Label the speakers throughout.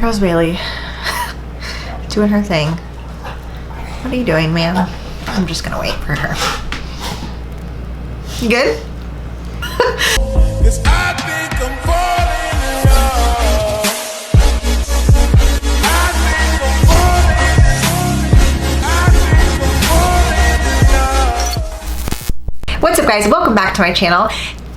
Speaker 1: Rose Bailey doing her thing. What are you doing, ma'am? I'm just gonna wait for her. You good? What's up, guys? Welcome back to my channel.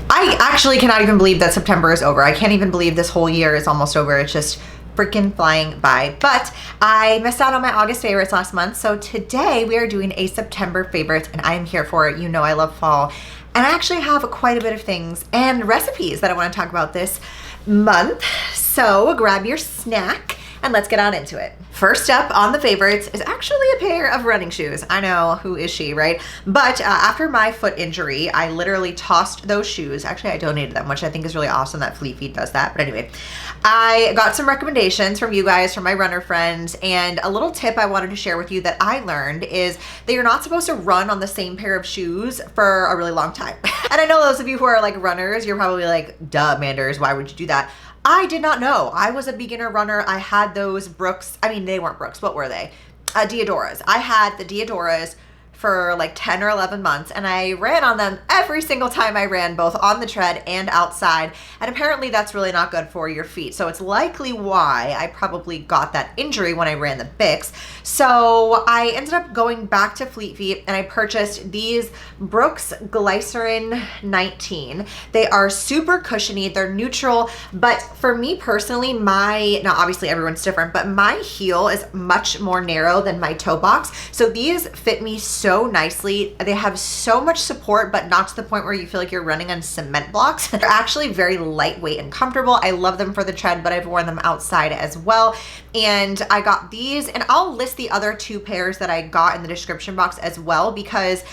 Speaker 1: I actually cannot even believe that September is over. I can't even believe this whole year is almost over. It's just freaking flying by. But I missed out on my August favorites last month, so today we are doing a September favorites, and I am here for it. You know I love fall, and I actually have quite a bit of things and recipes that I want to talk about this month. So grab your snack and let's get on into it. First up on the favorites is actually a pair of running shoes. I know, who is she, right? But after my foot injury, I literally tossed those shoes. Actually, I donated them, which I think is really awesome that Fleet Feet does that. But anyway, I got some recommendations from you guys, from my runner friends, and a little tip I wanted to share with you that I learned is that you're not supposed to run on the same pair of shoes for a really long time. And I know those of you who are like runners, you're probably like, duh, Manders, why would you do that? I did not know. I was a beginner runner. I had those Brooks. I mean, they weren't Brooks. What were they? Diodoras. I had the Diodoras for like 10 or 11 months, and I ran on them every single time I ran, both on the tread and outside. And apparently that's really not good for your feet. So it's likely why I probably got that injury when I ran the Bix. So I ended up going back to Fleet Feet and I purchased these Brooks Glycerin 19. They are super cushiony, they're neutral, but for me personally, now obviously everyone's different, but my heel is much more narrow than my toe box. So these fit me so nicely. They have so much support, but not to the point where you feel like you're running on cement blocks. They're actually very lightweight and comfortable. I love them for the tread, but I've worn them outside as well. And I got these, and I'll list the other two pairs that I got in the description box as well, because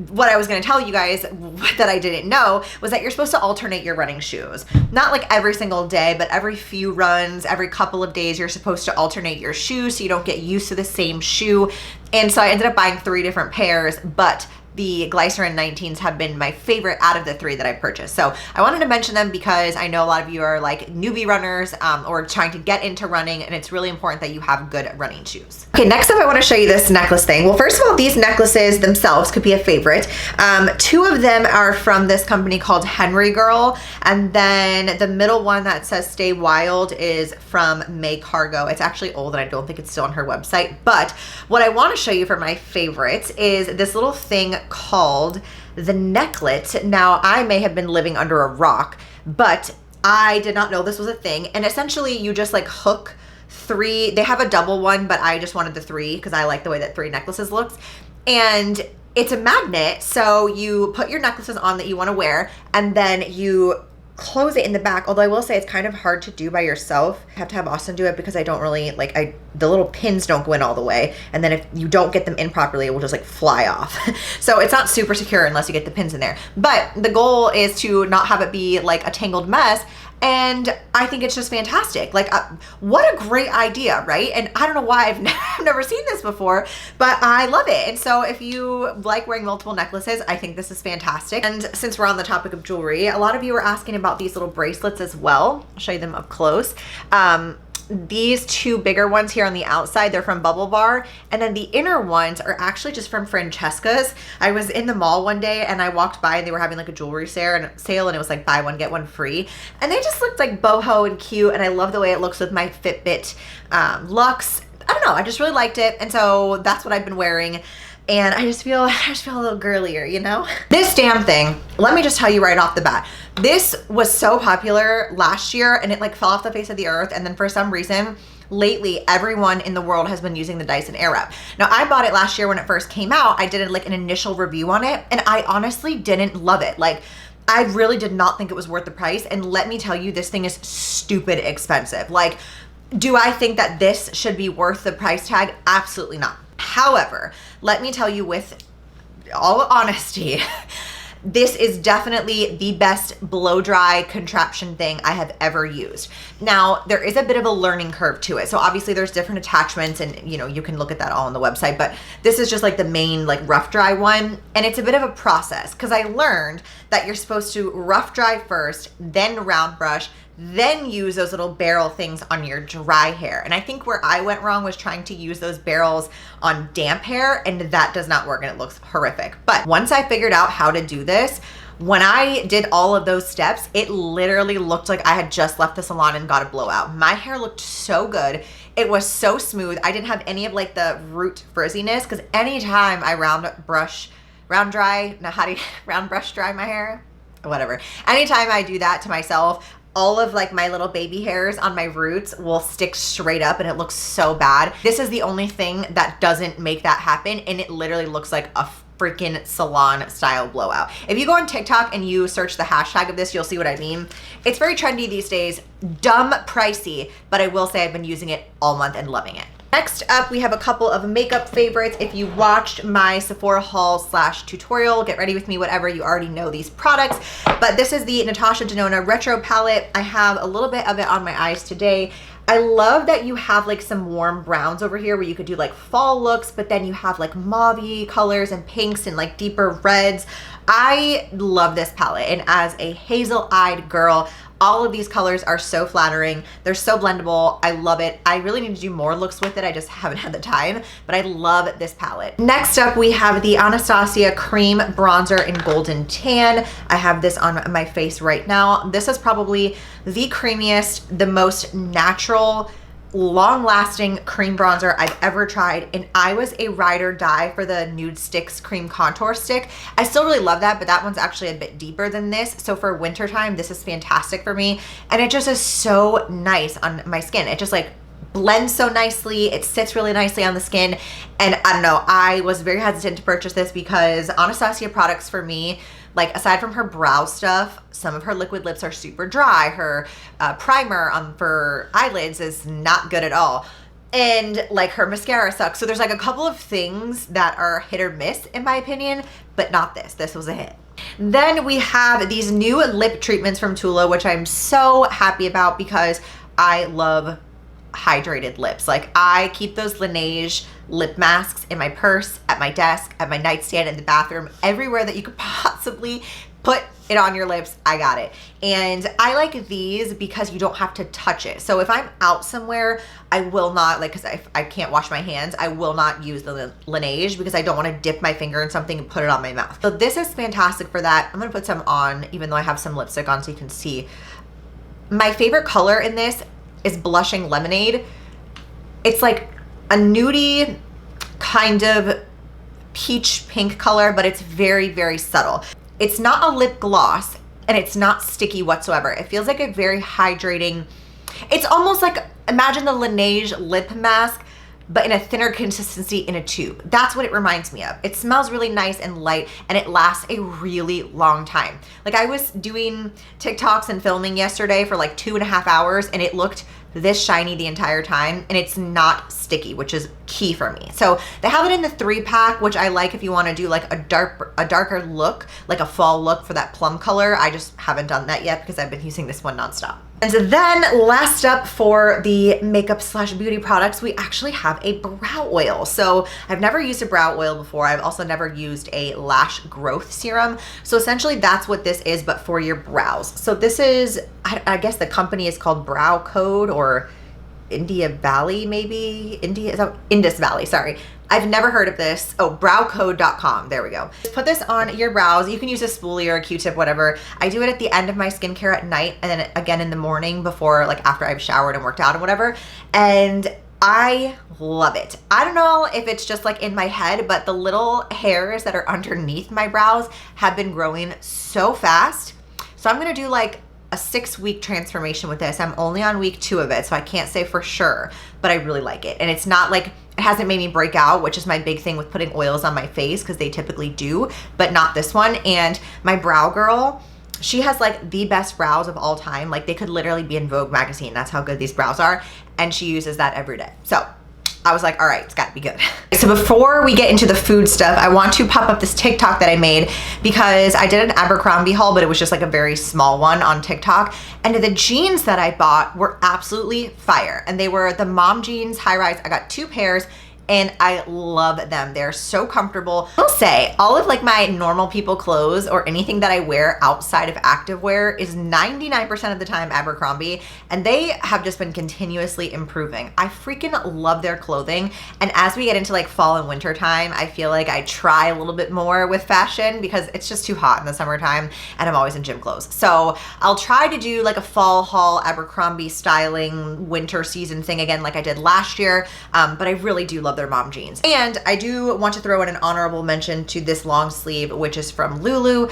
Speaker 1: what I was going to tell you guys that I didn't know was that you're supposed to alternate your running shoes. Not like every single day, but every few runs, every couple of days, you're supposed to alternate your shoes so you don't get used to the same shoe. And so I ended up buying 3 different pairs, but the Glycerin 19s have been my favorite out of the 3 that I purchased. So I wanted to mention them because I know a lot of you are like newbie runners or trying to get into running, and it's really important that you have good running shoes. Okay, next up I want to show you this necklace thing. Well, first of all, these necklaces themselves could be a favorite. 2 of them are from this company called Henry Girl, and then the middle one that says Stay Wild is from May Cargo. It's actually old and I don't think it's still on her website, but what I want to show you for my favorites is this little thing called the necklet. Now, I may have been living under a rock, but I did not know this was a thing. And essentially you just like hook 3, they have a double one, but I just wanted the 3 because I like the way that 3 necklaces looks. And it's a magnet, so you put your necklaces on that you want to wear, and then you close it in the back. Although I will say it's kind of hard to do by yourself. I have to have Austin do it because I don't really like, the little pins don't go in all the way, and then if you don't get them in properly, it will just like fly off. So it's not super secure unless you get the pins in there. But the goal is to not have it be like a tangled mess. And I think it's just fantastic. Like, what a great idea, right? And I don't know why I've never seen this before, but I love it. And so if you like wearing multiple necklaces, I think this is fantastic. And since we're on the topic of jewelry, a lot of you are asking about these little bracelets as well. I'll show you them up close. These 2 bigger ones here on the outside, they're from Bubble Bar, and then the inner ones are actually just from Francesca's. I was in the mall one day and I walked by and they were having like a jewelry sale, and it was like buy one get one free, and they just looked like boho and cute, and I love the way it looks with my Fitbit Luxe. I don't know, I just really liked it, and so that's what I've been wearing. And I just feel a little girlier, you know? This damn thing, let me just tell you right off the bat, this was so popular last year and it like fell off the face of the earth. And then for some reason, lately, everyone in the world has been using the Dyson Airwrap. Now, I bought it last year when it first came out. I did like an initial review on it, and I honestly didn't love it. Like, I really did not think it was worth the price. And let me tell you, this thing is stupid expensive. Like, do I think that this should be worth the price tag? Absolutely not. However, let me tell you with all honesty, this is definitely the best blow dry contraption thing I have ever used. Now, there is a bit of a learning curve to it. So obviously there's different attachments, and you know, you can look at that all on the website, but this is just like the main like rough dry one. And it's a bit of a process because I learned that you're supposed to rough dry first, then round brush, then use those little barrel things on your dry hair. And I think where I went wrong was trying to use those barrels on damp hair, and that does not work and it looks horrific. But once I figured out how to do this, when I did all of those steps, it literally looked like I had just left the salon and got a blowout. My hair looked so good. It was so smooth. I didn't have any of like the root frizziness, because anytime I round brush dry my hair? Whatever. Anytime I do that to myself, all of like my little baby hairs on my roots will stick straight up and it looks so bad. This is the only thing that doesn't make that happen, and it literally looks like a freaking salon style blowout. If you go on TikTok and you search the hashtag of this, you'll see what I mean. It's very trendy these days, dumb pricey, but I will say I've been using it all month and loving it. Next up, we have a couple of makeup favorites. If you watched my Sephora haul / tutorial, get ready with me, whatever, you already know these products. But this is the Natasha Denona Retro Palette. I have a little bit of it on my eyes today. I love that you have like some warm browns over here where you could do like fall looks, but then you have like mauve-y colors and pinks and like deeper reds. I love this palette, and as a hazel-eyed girl, all of these colors are so flattering. They're so blendable. I love it. I really need to do more looks with it. I just haven't had the time, but I love this palette. Next up, we have the Anastasia Cream Bronzer in Golden Tan. I have this on my face right now. This is probably the creamiest, the most natural, long-lasting cream bronzer I've ever tried, and I was a ride or die for the Nude Sticks Cream Contour Stick. I still really love that, but that one's actually a bit deeper than this, so for wintertime, this is fantastic for me, and it just is so nice on my skin. It just like blends so nicely, it sits really nicely on the skin, and I don't know, I was very hesitant to purchase this because Anastasia products for me, like aside from her brow stuff, some of her liquid lips are super dry. Her primer for eyelids is not good at all. And like her mascara sucks. So there's like a couple of things that are hit or miss in my opinion, but not this. This was a hit. Then we have these new lip treatments from Tula, which I'm so happy about because I love hydrated lips. Like I keep those Laneige lip masks in my purse, at my desk, at my nightstand, in the bathroom, everywhere that you could possibly put it on your lips, I got it. And I like these because you don't have to touch it. So if I'm out somewhere, I will not, like, because I can't wash my hands, I will not use the Laneige because I don't want to dip my finger in something and put it on my mouth. So this is fantastic for that. I'm going to put some on, even though I have some lipstick on so you can see. My favorite color in this is Blushing Lemonade. It's like a nudie kind of peach pink color, but it's very, very subtle. It's not a lip gloss and it's not sticky whatsoever. It feels like a very hydrating, it's almost like, imagine the Laneige lip mask, but in a thinner consistency in a tube. That's what it reminds me of. It smells really nice and light, and it lasts a really long time. Like I was doing TikToks and filming yesterday for like 2.5 hours, and it looked this shiny the entire time, and it's not sticky, which is key for me. So they have it in the 3-pack, which I like if you want to do like a darker look, like a fall look for that plum color. I just haven't done that yet because I've been using this one nonstop. And so then last up for the makeup / beauty products, we actually have a brow oil. So I've never used a brow oil before. I've also never used a lash growth serum. So essentially that's what this is, but for your brows. So this is, I guess the company is called Brow Code or Indus Valley, sorry. I've never heard of this. Oh, browcode.com. There we go. Just put this on your brows. You can use a spoolie or a Q-tip, whatever. I do it at the end of my skincare at night and then again in the morning before, like after I've showered and worked out and whatever. And I love it. I don't know if it's just like in my head, but the little hairs that are underneath my brows have been growing so fast. So I'm going to do like a 6-week transformation with this. I'm only on week 2 of it, so I can't say for sure, but I really like it. And it's not like, it hasn't made me break out, which is my big thing with putting oils on my face because they typically do, but not this one. And my brow girl, she has like the best brows of all time. Like they could literally be in Vogue magazine. That's how good these brows are. And she uses that every day. So I was like, all right, it's gotta be good. So before we get into the food stuff, I want to pop up this TikTok that I made because I did an Abercrombie haul, but it was just like a very small one on TikTok. And the jeans that I bought were absolutely fire. And they were the mom jeans high rise. I got 2 pairs and I love them. They're so comfortable. I'll say all of like my normal people clothes or anything that I wear outside of activewear is 99% of the time Abercrombie, and they have just been continuously improving. I freaking love their clothing, and as we get into like fall and winter time, I feel like I try a little bit more with fashion because it's just too hot in the summertime and I'm always in gym clothes. So I'll try to do like a fall haul Abercrombie styling winter season thing again like I did last year, but I really do love their mom jeans. And I do want to throw in an honorable mention to this long sleeve, which is from Lulu.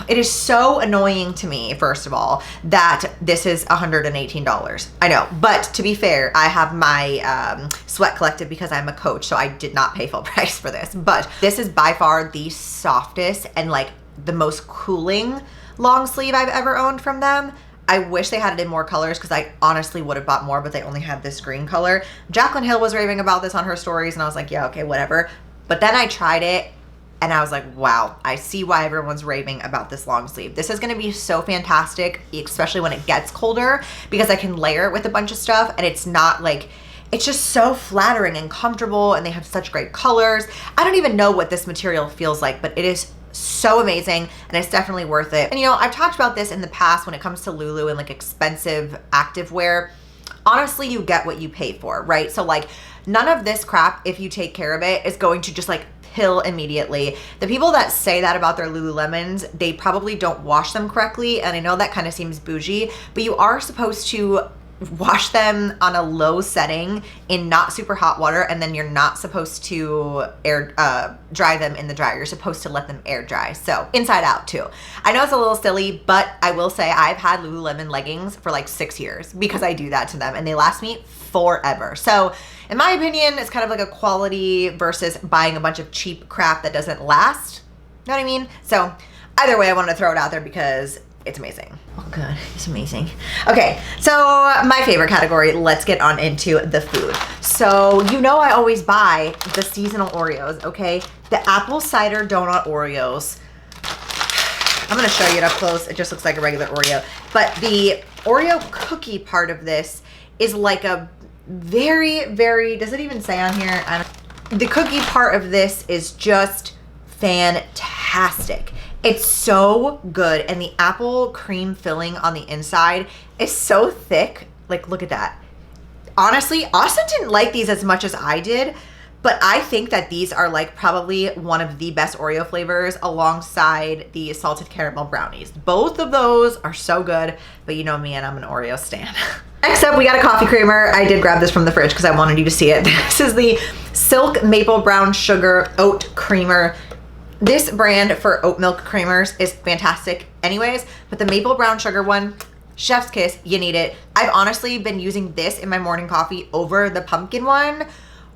Speaker 1: It is so annoying to me, first of all, that this is $118. I know, but to be fair, I have my sweat collected because I'm a coach, so I did not pay full price for this. But this is by far the softest and like the most cooling long sleeve I've ever owned from them. I wish they had it in more colors because I honestly would have bought more, but they only had this green color. Jaclyn Hill was raving about this on her stories, and I was like, yeah, okay, whatever. But then I tried it, and I was like, wow, I see why everyone's raving about this long sleeve. This is gonna be so fantastic, especially when it gets colder, because I can layer it with a bunch of stuff, and it's not like, it's just so flattering and comfortable, and they have such great colors. I don't even know what this material feels like, but it is so amazing, and it's definitely worth it. And you know, I've talked about this in the past when it comes to Lulu and like expensive activewear. Honestly, you get what you pay for, right? So like none of this crap, if you take care of it, is going to just like pill immediately. The people that say that about their Lululemons, they probably don't wash them correctly, and I know that kind of seems bougie, but you are supposed to wash them on a low setting in not super hot water, and then you're not supposed to dry them in the dryer. You're supposed to let them air dry. So inside out too. I know it's a little silly, but I will say I've had Lululemon leggings for like 6 years because I do that to them, and they last me forever. So in my opinion, it's kind of like a quality versus buying a bunch of cheap crap that doesn't last. You know what I mean? So either way, I wanted to throw it out there because it's amazing. Oh god, it's amazing. Okay, so my favorite category, let's get on into the food. So you know I always buy the seasonal Oreos, okay? The apple cider donut Oreos. I'm gonna show you it up close. It just looks like a regular Oreo. But the Oreo cookie part of this is like a very, very, does it even say on here? The cookie part of this is just fantastic. It's so good, and the apple cream filling on the inside is so thick. Like, look at that. Honestly, Austin didn't like these as much as I did, but I think that these are like probably one of the best Oreo flavors alongside the salted caramel brownies. Both of those are so good, but you know me and I'm an Oreo stan. Next up, we got a coffee creamer. I did grab this from the fridge because I wanted you to see it. This is the Silk Maple Brown Sugar Oat Creamer. This brand for oat milk creamers is fantastic anyways, but the maple brown sugar one, chef's kiss, you need it. I've honestly been using this in my morning coffee over the pumpkin one,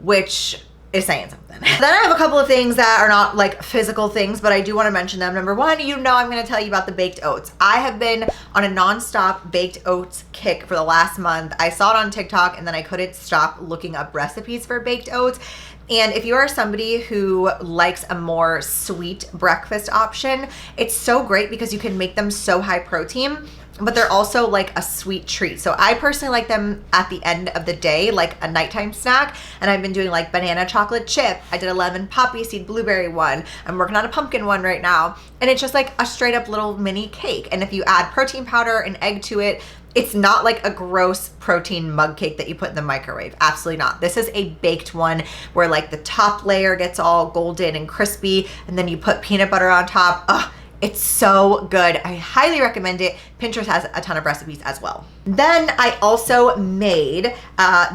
Speaker 1: which is saying something. Then I have a couple of things that are not like physical things, but I do want to mention them. Number one, you know I'm going to tell you about the baked oats. I have been on a non-stop baked oats kick for the last month. I saw it on TikTok and then I couldn't stop looking up recipes for baked oats. And if you are somebody who likes a more sweet breakfast option, it's so great because you can make them so high protein, but they're also like a sweet treat. So I personally like them at the end of the day, like a nighttime snack. And I've been doing like banana chocolate chip. I did a lemon poppy seed blueberry one. I'm working on a pumpkin one right now. And it's just like a straight up little mini cake. And if you add protein powder and egg to it, it's not like a gross protein mug cake that you put in the microwave. Absolutely not. This is a baked one where like the top layer gets all golden and crispy, and then you put peanut butter on top. Ugh, it's so good. I highly recommend it. Pinterest has a ton of recipes as well. Then I also made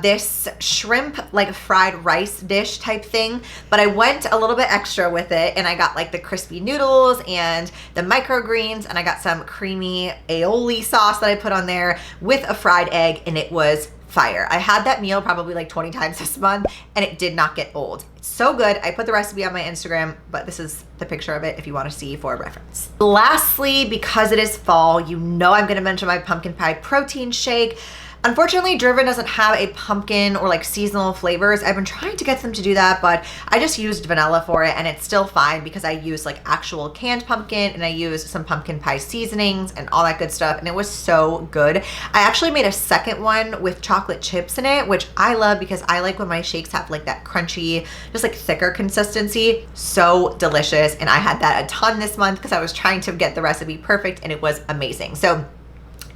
Speaker 1: this shrimp like fried rice dish type thing, but I went a little bit extra with it, and I got like the crispy noodles and the microgreens, and I got some creamy aioli sauce that I put on there with a fried egg, and it was fire. I had that meal probably like 20 times this month, and it did not get old. It's so good. I put the recipe on my Instagram, but this is the picture of it if you want to see for reference. Lastly, because it is fall, you know I'm going to mention my pumpkin pie protein shake. Unfortunately, Driven doesn't have a pumpkin or like seasonal flavors. I've been trying to get them to do that, but I just used vanilla for it and it's still fine because I use like actual canned pumpkin and I use some pumpkin pie seasonings and all that good stuff, and it was so good. I actually made a second one with chocolate chips in it, which I love because I like when my shakes have like that crunchy, just like thicker consistency. So delicious. And I had that a ton this month because I was trying to get the recipe perfect and it was amazing. So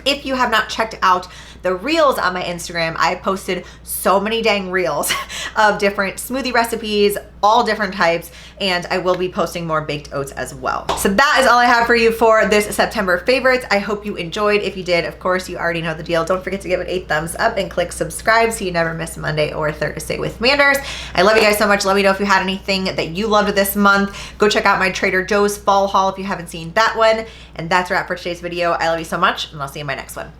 Speaker 1: if you have not checked out the reels on my Instagram, I posted so many dang reels of different smoothie recipes, all different types, and I will be posting more baked oats as well. So that is all I have for you for this September favorites. I hope you enjoyed. If you did, of course, you already know the deal. Don't forget to give it a thumbs up and click subscribe so you never miss Monday or Thursday with Manders. I love you guys so much. Let me know if you had anything that you loved this month. Go check out my Trader Joe's fall haul if you haven't seen that one. And that's a wrap for today's video. I love you so much, and I'll see you in my next one.